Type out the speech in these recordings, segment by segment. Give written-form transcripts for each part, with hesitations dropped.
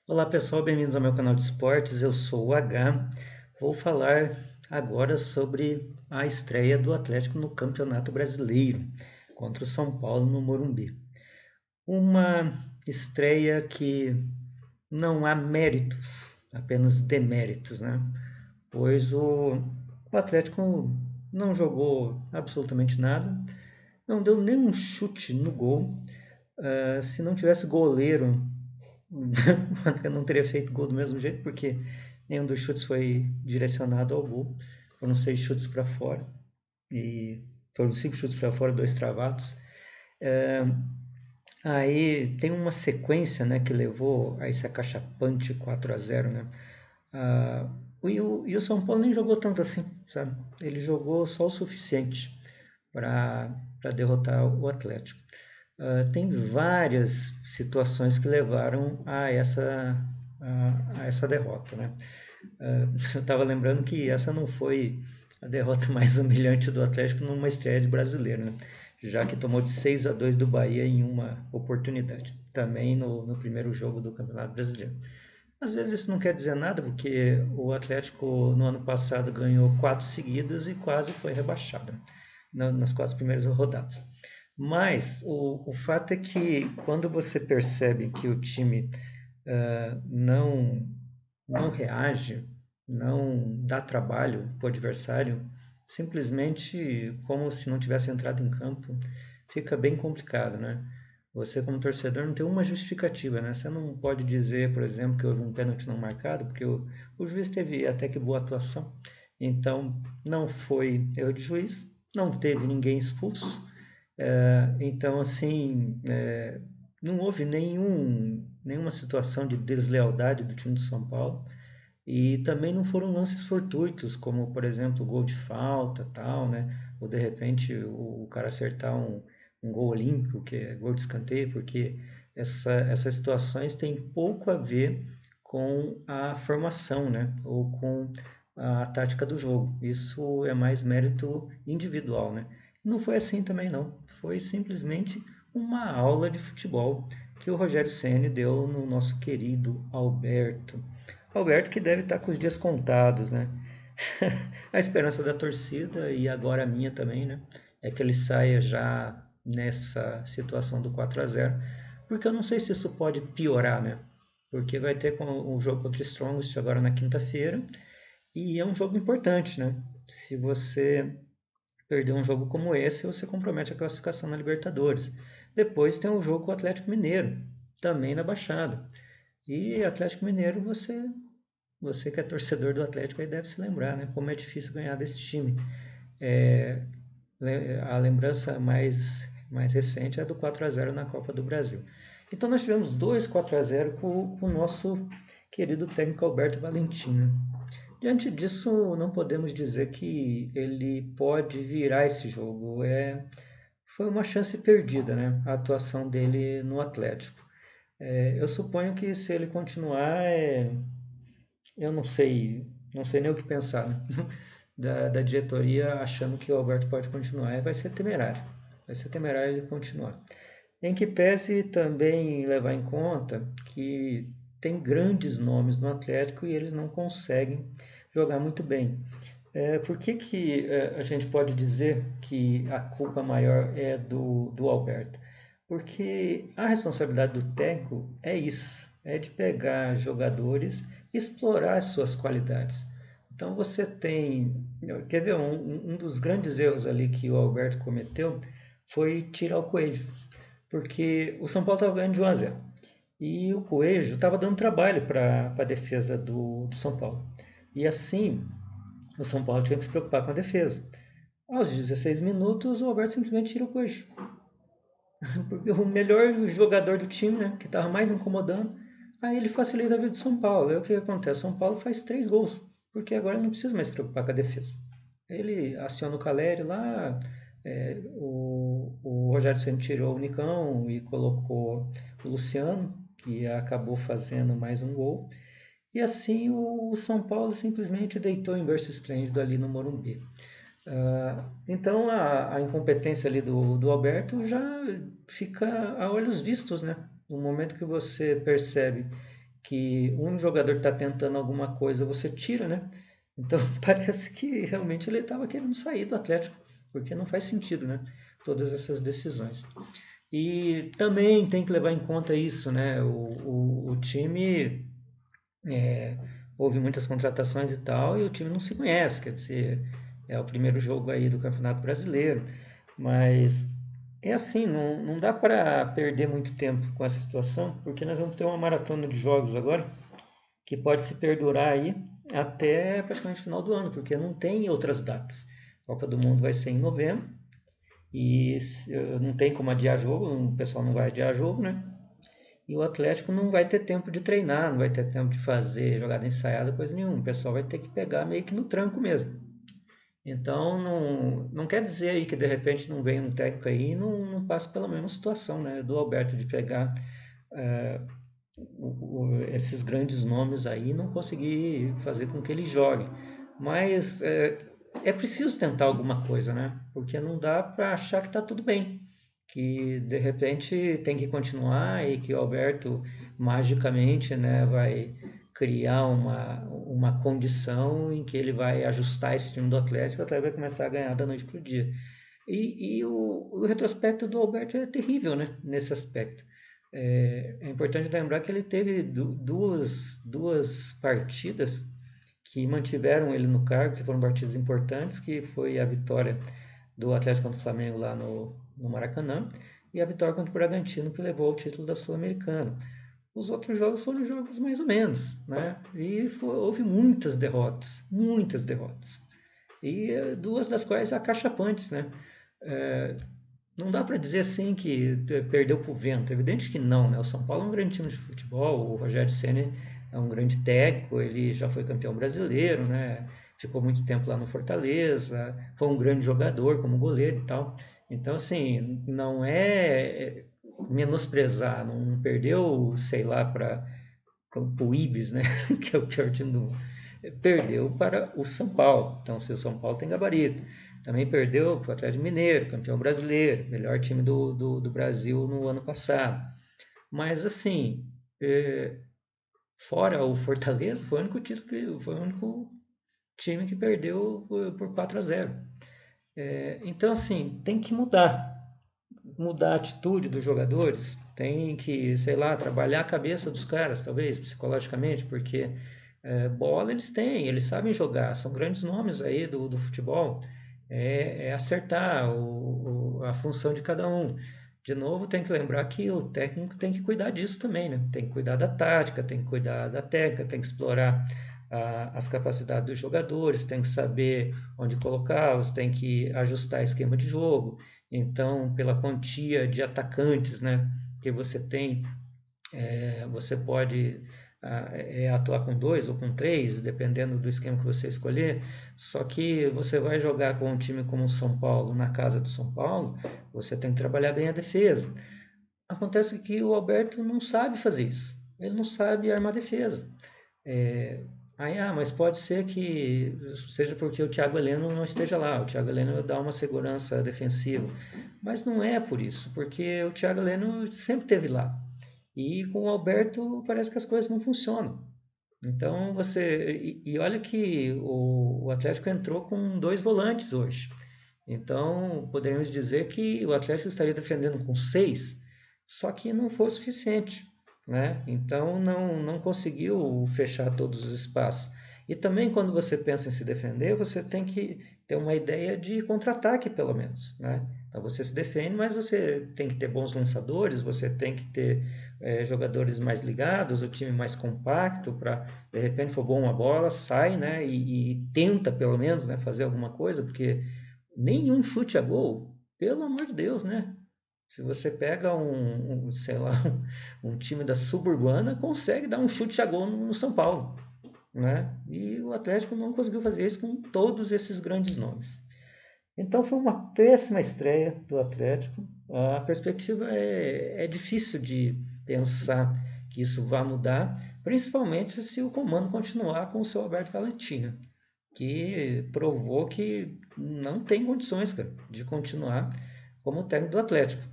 Olá pessoal, bem-vindos ao meu canal de esportes. Eu sou o H. Vou falar agora sobre a estreia do Atlético no Campeonato Brasileiro contra o São Paulo no Morumbi. Uma estreia que não há méritos, apenas deméritos, né? Pois o Atlético não jogou absolutamente nada, não deu nenhum chute no gol. Se não tivesse goleiro, eu não teria feito gol do mesmo jeito, porque nenhum dos chutes foi direcionado ao gol. Foram 6 chutes para fora e foram 5 chutes para fora, 2 travados. É, Aí tem uma sequência, né, que levou a esse acachapante 4-0, né? E o São Paulo nem jogou tanto assim, sabe? Ele jogou só o suficiente para derrotar o Atlético. Tem várias situações que levaram a essa derrota, né? Eu estava lembrando que essa não foi a derrota mais humilhante do Atlético numa estreia de brasileiro, né? Já que tomou de 6-2 do Bahia em uma oportunidade, também no primeiro jogo do Campeonato Brasileiro. Às vezes isso não quer dizer nada, porque o Atlético no ano passado ganhou 4 seguidas e quase foi rebaixado, né, nas 4 primeiras rodadas. Mas o fato é que quando você percebe que o time não reage, não dá trabalho para o adversário, simplesmente como se não tivesse entrado em campo, fica bem complicado, né? Você, como torcedor, não tem uma justificativa, né? Você não pode dizer, por exemplo, que houve um pênalti não marcado, porque o juiz teve até que boa atuação. Então, não foi erro de juiz, não teve ninguém expulso. Então, assim, não houve nenhuma situação de deslealdade do time do São Paulo. E também não foram lances fortuitos, como, por exemplo, gol de falta, tal, né? Ou de repente o cara acertar um gol olímpico, que é gol de escanteio, porque essas situações têm pouco a ver com a formação, né? Ou com a tática do jogo. Isso é mais mérito individual, né? Não foi assim também, não. Foi simplesmente uma aula de futebol que o Rogério Ceni deu no nosso querido Alberto. Alberto que deve estar com os dias contados, né? A esperança da torcida e agora a minha também, né? É que ele saia já nessa situação do 4-0, porque eu não sei se isso pode piorar, né? Porque vai ter um jogo contra o Strongest agora na quinta-feira e é um jogo importante, né? Se você perder um jogo como esse, você compromete a classificação na Libertadores. Depois tem um jogo com o Atlético Mineiro, também na Baixada. E Atlético Mineiro, você que é torcedor do Atlético aí deve se lembrar, né? Como é difícil ganhar desse time. É, a lembrança mais recente é do 4-0 na Copa do Brasil. Então nós tivemos 2 4-0 com o nosso querido técnico Alberto Valentim, né? Diante disso, não podemos dizer que ele pode virar esse jogo. Foi uma chance perdida, né? A atuação dele no Atlético. Eu suponho que se ele continuar, eu não sei nem o que pensar, né? Da diretoria achando que o Alberto pode continuar. Vai ser temerário. Vai ser temerário ele continuar. Em que pese também levar em conta que tem grandes nomes no Atlético e eles não conseguem jogar muito bem. Por que a gente pode dizer que a culpa maior é do Alberto? Porque a responsabilidade do técnico é isso, é de pegar jogadores e explorar as suas qualidades. Então você tem, quer ver, um dos grandes erros ali que o Alberto cometeu foi tirar o Coelho, porque o São Paulo estava ganhando de 1-0 e o Coelho estava dando trabalho para a defesa do São Paulo. E assim, o São Paulo tinha que se preocupar com a defesa. Aos 16 minutos, o Alberto simplesmente tira o Coelho. Porque o melhor jogador do time, né, que estava mais incomodando, aí ele facilita a vida do São Paulo. Aí o que acontece? O São Paulo faz 3 gols, porque agora ele não precisa mais se preocupar com a defesa. Ele aciona o Caleri lá, o Rogério Ceni tirou o Nicão e colocou o Luciano, que acabou fazendo mais um gol. E assim o São Paulo simplesmente deitou em berço esplêndido ali no Morumbi. Então a incompetência ali do Alberto já fica a olhos vistos, né? No momento que você percebe que um jogador está tentando alguma coisa, você tira, né? Então parece que realmente ele estava querendo sair do Atlético, porque não faz sentido, né? Todas essas decisões. E também tem que levar em conta isso, né? O time, é, houve muitas contratações e tal, e o time não se conhece, quer dizer, é o primeiro jogo aí do Campeonato Brasileiro, mas é assim, não dá para perder muito tempo com essa situação, porque nós vamos ter uma maratona de jogos agora, que pode se perdurar aí até praticamente o final do ano, porque não tem outras datas. A Copa do Mundo vai ser em novembro, e não tem como adiar jogo, o pessoal não vai adiar jogo, né? E o Atlético não vai ter tempo de treinar, não vai ter tempo de fazer jogada ensaiada, coisa nenhuma. O pessoal vai ter que pegar meio que no tranco mesmo. Então, não quer dizer aí que de repente não vem um técnico aí e não passa pela mesma situação, né? Do Alberto de pegar é, esses grandes nomes aí e não conseguir fazer com que ele jogue. Mas é preciso tentar alguma coisa, né? Porque não dá para achar que está tudo bem, que de repente tem que continuar e que o Alberto magicamente, né, vai criar uma condição em que ele vai ajustar esse time do Atlético, o Atlético vai começar a ganhar da noite para o dia. E o retrospecto do Alberto é terrível, né, nesse aspecto. É importante lembrar que ele teve duas partidas que mantiveram ele no cargo, que foram partidas importantes, que foi a vitória do Atlético contra o Flamengo lá no Maracanã e a vitória contra o Bragantino, que levou ao título da Sul-Americana. Os outros jogos foram jogos mais ou menos, né? E houve muitas derrotas, muitas derrotas. E duas das quais acachapantes, né? É, não dá para dizer assim que perdeu para o vento. É evidente que não, né? O São Paulo é um grande time de futebol, o Rogério Ceni é um grande técnico, ele já foi campeão brasileiro, né? Ficou muito tempo lá no Fortaleza, foi um grande jogador como goleiro e tal. Então, assim, não é menosprezar, não perdeu, sei lá, para o Ibis, né? Que é o pior time do mundo. Perdeu para o São Paulo. Então, se o São Paulo tem gabarito. Também perdeu para o Atlético Mineiro, campeão brasileiro, melhor time do Brasil no ano passado. Mas, assim, fora o Fortaleza, foi o único título foi o único time que perdeu por 4-0. Então, assim, tem que mudar a atitude dos jogadores, tem que, sei lá, trabalhar a cabeça dos caras, talvez, psicologicamente, porque bola eles têm, eles sabem jogar, são grandes nomes aí do futebol, é acertar a função de cada um. De novo, tem que lembrar que o técnico tem que cuidar disso também, né? Tem que cuidar da tática, tem que cuidar da técnica, tem que explorar as capacidades dos jogadores, tem que saber onde colocá-los, tem que ajustar esquema de jogo. Então, pela quantia de atacantes, né, que você tem, você pode atuar com dois ou com três, dependendo do esquema que você escolher. Só que você vai jogar com um time como o São Paulo, na casa do São Paulo, você tem que trabalhar bem a defesa. Acontece que o Alberto não sabe fazer isso. Ele não sabe armar defesa. É, mas pode ser que seja porque o Thiago Heleno não esteja lá. O Thiago Heleno dá uma segurança defensiva. Mas não é por isso, porque o Thiago Heleno sempre esteve lá. E com o Alberto parece que as coisas não funcionam. Então você. E olha que o Atlético entrou com dois volantes hoje. Então poderíamos dizer que o Atlético estaria defendendo com seis, só que não foi o suficiente, né? Então não conseguiu fechar todos os espaços. E também quando você pensa em se defender, você tem que ter uma ideia de contra-ataque pelo menos, né? Então você se defende, mas você tem que ter bons lançadores, você tem que ter jogadores mais ligados, o time mais compacto para de repente for bom uma bola, sai, né? E tenta pelo menos, né, fazer alguma coisa, porque nenhum chute a gol, pelo amor de Deus, né? Se você pega sei lá, um time da Suburbana, consegue dar um chute a gol no São Paulo, né? E o Atlético não conseguiu fazer isso com todos esses grandes nomes. Então foi uma péssima estreia do Atlético. A perspectiva é difícil de pensar que isso vá mudar, principalmente se o comando continuar com o seu Alberto Valentina, que provou que não tem condições, cara, de continuar como técnico do Atlético.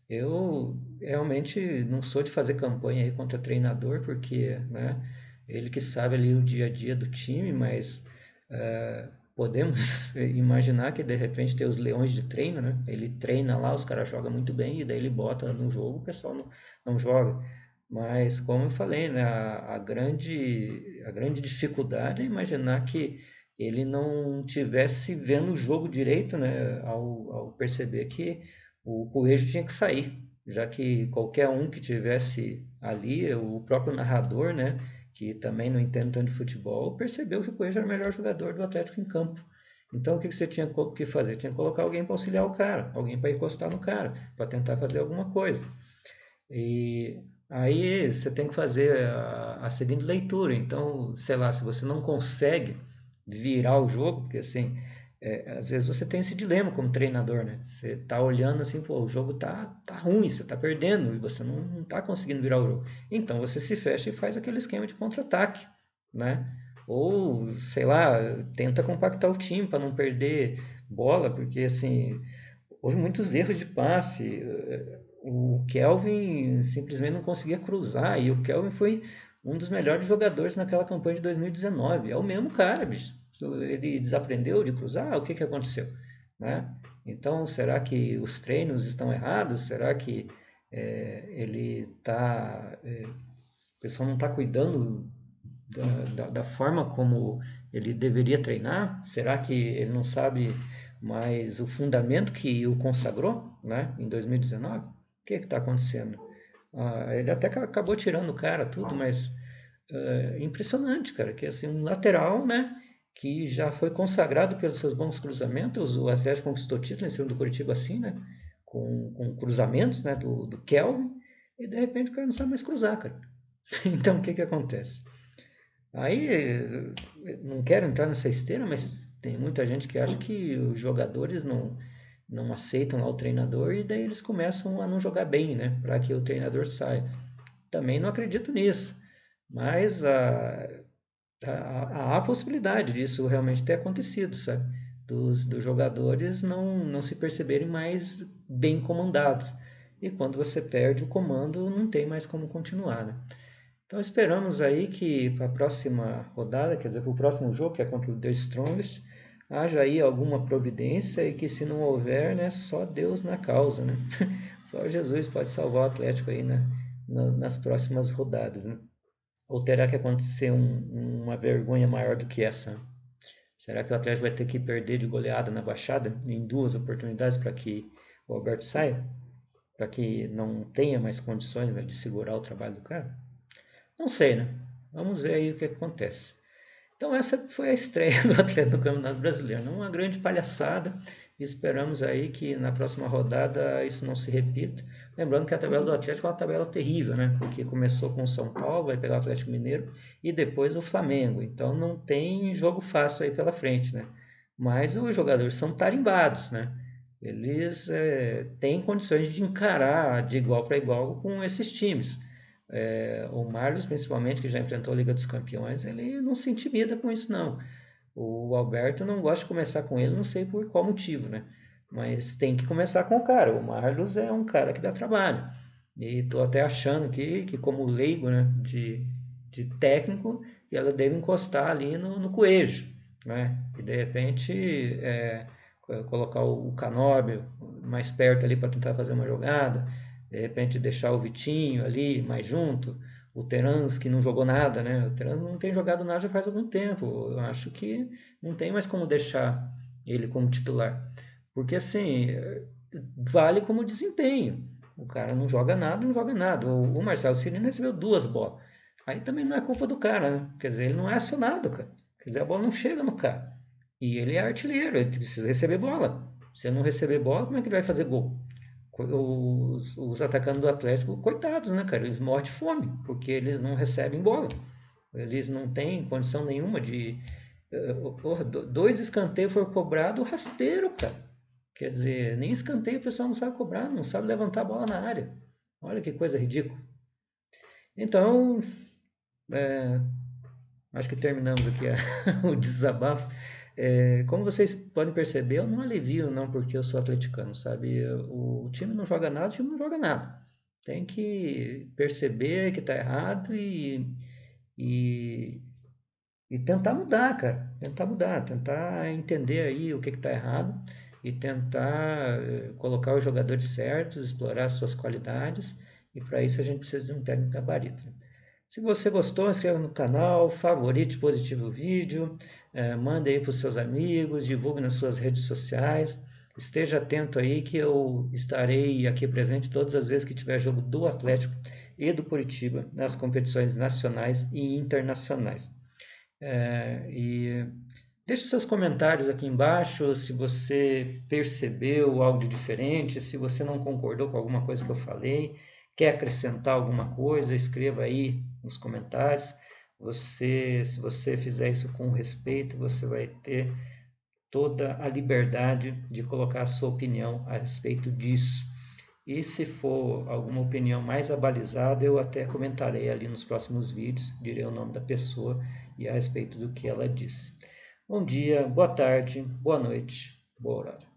Eu realmente não sou de fazer campanha aí contra treinador, porque, né, ele que sabe ali o dia a dia do time, mas podemos imaginar que de repente tem os leões de treino, né? Ele treina lá, os caras jogam muito bem, e daí ele bota no jogo, o pessoal não joga. Mas, como eu falei, né, a grande dificuldade é imaginar que ele não tivesse vendo o jogo direito, né, ao perceber que o Coelho tinha que sair, já que qualquer um que tivesse ali, o próprio narrador, né, que também não entende tanto de futebol, percebeu que o Coelho era o melhor jogador do Atlético em campo. Então, o que você tinha que fazer? Tinha que colocar alguém para auxiliar o cara, alguém para encostar no cara, para tentar fazer alguma coisa. E aí você tem que fazer a seguinte leitura. Então, sei lá, se você não consegue virar o jogo, porque assim, às vezes você tem esse dilema como treinador, né? Você tá olhando assim, pô, o jogo tá ruim, você tá perdendo e você não tá conseguindo virar o jogo. Então você se fecha e faz aquele esquema de contra-ataque, né? Ou, sei lá, tenta compactar o time para não perder bola, porque assim, houve muitos erros de passe. O Kelvin simplesmente não conseguia cruzar. E o Kelvin foi um dos melhores jogadores naquela campanha de 2019. É o mesmo cara, bicho. Ele desaprendeu de cruzar? O que que aconteceu? Né? Então, será que os treinos estão errados? Será que ele está. O pessoal não está cuidando da forma como ele deveria treinar? Será que ele não sabe mais o fundamento que o consagrou, né, em 2019? O que está acontecendo? Ele até acabou tirando o cara, tudo, mas impressionante, cara, que assim, um lateral, né, que já foi consagrado pelos seus bons cruzamentos, o Atlético conquistou título em cima do Curitiba assim, né, com cruzamentos, né, do Kelvin, e de repente o cara não sabe mais cruzar, cara. Então o que que acontece? Aí, não quero entrar nessa esteira, mas tem muita gente que acha que os jogadores não aceitam lá o treinador e daí eles começam a não jogar bem, né? Para que o treinador saia. Também não acredito nisso, mas há a possibilidade disso realmente ter acontecido, sabe? Dos jogadores não se perceberem mais bem comandados. E quando você perde o comando, não tem mais como continuar, né? Então esperamos aí que para a próxima rodada, quer dizer, para o próximo jogo, que é contra o The Strongest, haja aí alguma providência e que se não houver, né, só Deus na causa, né? Só Jesus pode salvar o Atlético aí nas próximas rodadas, né? Ou terá que acontecer uma vergonha maior do que essa? Será que o Atlético vai ter que perder de goleada na Baixada em duas oportunidades para que o Alberto saia? Para que não tenha mais condições, né, de segurar o trabalho do cara? Não sei, né? Vamos ver aí o que acontece. Então essa foi a estreia do Atlético no Campeonato Brasileiro. Uma grande palhaçada. Esperamos aí que na próxima rodada isso não se repita. Lembrando que a tabela do Atlético é uma tabela terrível, né? Porque começou com o São Paulo, vai pegar o Atlético Mineiro e depois o Flamengo. Então não tem jogo fácil aí pela frente, né? Mas os jogadores são tarimbados, né? Eles têm condições de encarar de igual para igual com esses times. O Marlos, principalmente, que já enfrentou a Liga dos Campeões, ele não se intimida com isso, não. O Alberto não gosta de começar com ele, não sei por qual motivo, né? Mas tem que começar com o cara. O Marlos é um cara que dá trabalho. E estou até achando que como leigo, né, de técnico, ela deve encostar ali no Coelho, né? E de repente colocar o Canóbio mais perto ali para tentar fazer uma jogada, de repente deixar o Vitinho ali mais junto, o Terans que não jogou nada, né? O Terans não tem jogado nada já faz algum tempo. Eu acho que não tem mais como deixar ele como titular. Porque assim, vale como desempenho. O cara não joga nada, não joga nada. O Marcelo Cirino recebeu duas bolas. Aí também não é culpa do cara, né? Quer dizer, ele não é acionado, cara. Quer dizer, a bola não chega no cara. E ele é artilheiro, ele precisa receber bola. Se ele não receber bola, como é que ele vai fazer gol? Os atacantes do Atlético, coitados, né, cara? Eles morrem de fome, porque eles não recebem bola. Eles não têm condição nenhuma de. Dois escanteios foram cobrados rasteiro, cara. Quer dizer, nem escanteio o pessoal não sabe cobrar, não sabe levantar a bola na área. Olha que coisa ridícula. Então, é, acho que terminamos aqui o desabafo. Como vocês podem perceber, eu não alivio não porque eu sou atleticano, sabe? O time não joga nada, o time não joga nada. Tem que perceber que está errado e, e tentar mudar, cara. Tentar mudar, tentar entender aí o que está errado e tentar colocar os jogadores certos, explorar suas qualidades. E para isso a gente precisa de um técnico gabarito. Se você gostou, inscreva no canal, favorite positivo o vídeo, mande aí para os seus amigos, divulgue nas suas redes sociais. Esteja atento aí que eu estarei aqui presente todas as vezes que tiver jogo do Atlético e do Curitiba nas competições nacionais e internacionais. E deixe seus comentários aqui embaixo se você percebeu algo de diferente, se você não concordou com alguma coisa que eu falei, quer acrescentar alguma coisa, escreva aí nos comentários. Se você fizer isso com respeito, você vai ter toda a liberdade de colocar a sua opinião a respeito disso. E se for alguma opinião mais abalizada, eu até comentarei ali nos próximos vídeos, direi o nome da pessoa e a respeito do que ela disse. Bom dia, boa tarde, boa noite, boa hora.